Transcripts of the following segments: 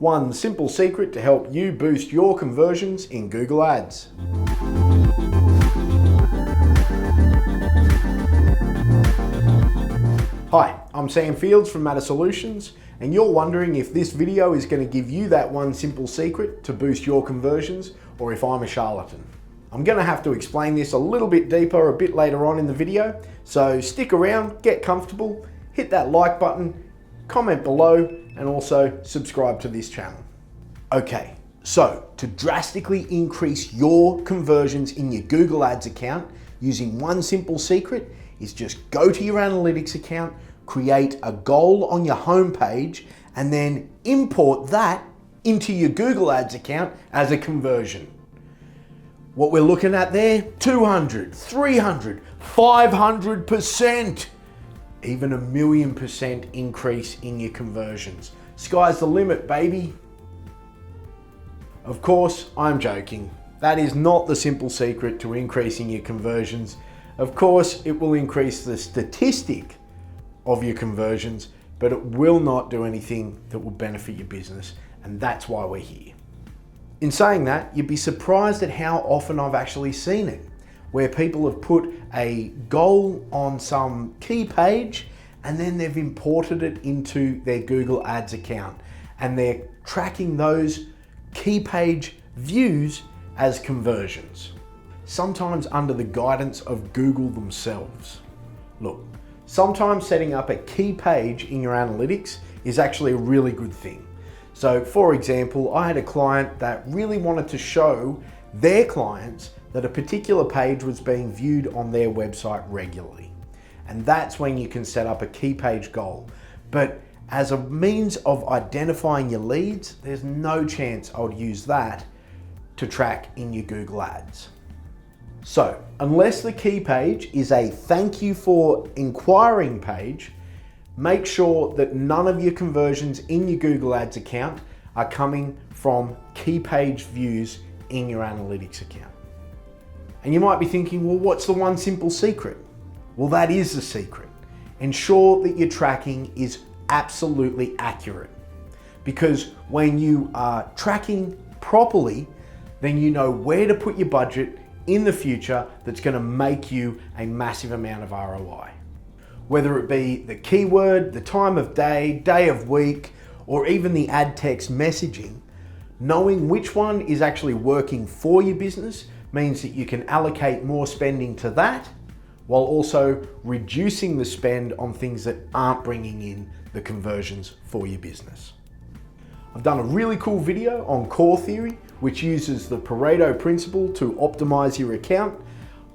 one simple secret to help you boost your conversions in Google Ads. Hi, I'm Sam Fields from Matter Solutions, and you're wondering if this video is going to give you that one simple secret to boost your conversions, or if I'm a charlatan. I'm going to have to explain this a little bit deeper a bit later on in the video, so stick around, get comfortable, hit that like button, comment below, and also subscribe to this channel. Okay, so to drastically increase your conversions in your Google Ads account using one simple secret is just go to your analytics account, create a goal on your homepage, and then import that into your Google Ads account as a conversion. What we're looking at there, 200, 300, 500%, even 1,000,000% increase in your conversions. Sky's the limit, baby. Of course, I'm joking. That is not the simple secret to increasing your conversions. Of course, it will increase the statistic of your conversions, but it will not do anything that will benefit your business, and that's why we're here. In saying that, you'd be surprised at how often I've actually seen it, where people have put a goal on some key page and then they've imported it into their Google Ads account, and they're tracking those key page views as conversions, sometimes under the guidance of Google themselves. Look, sometimes setting up a key page in your analytics is actually a really good thing. So for example, I had a client that really wanted to show their clients that a particular page was being viewed on their website regularly. And that's when you can set up a key page goal. But as a means of identifying your leads, there's no chance I would use that to track in your Google Ads. So unless the key page is a thank you for inquiring page, make sure that none of your conversions in your Google Ads account are coming from key page views in your analytics account. And you might be thinking, well, what's the one simple secret? Well, that is the secret. Ensure that your tracking is absolutely accurate. Because when you are tracking properly, then you know where to put your budget in the future that's going to make you a massive amount of ROI. Whether it be the keyword, the time of day, day of week, or even the ad text messaging, knowing which one is actually working for your business means that you can allocate more spending to that, while also reducing the spend on things that aren't bringing in the conversions for your business. I've done a really cool video on core theory, which uses the Pareto principle to optimize your account.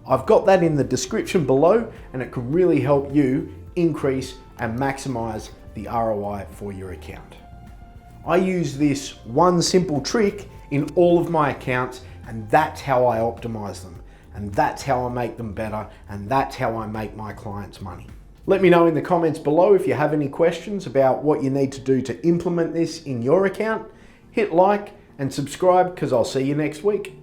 I've got that in the description below, and it can really help you increase and maximize the ROI for your account. I use this one simple trick in all of my accounts, and that's how I optimize them, and that's how I make them better, and that's how I make my clients money. Let me know in the comments below if you have any questions about what you need to do to implement this in your account. Hit like and subscribe, because I'll see you next week.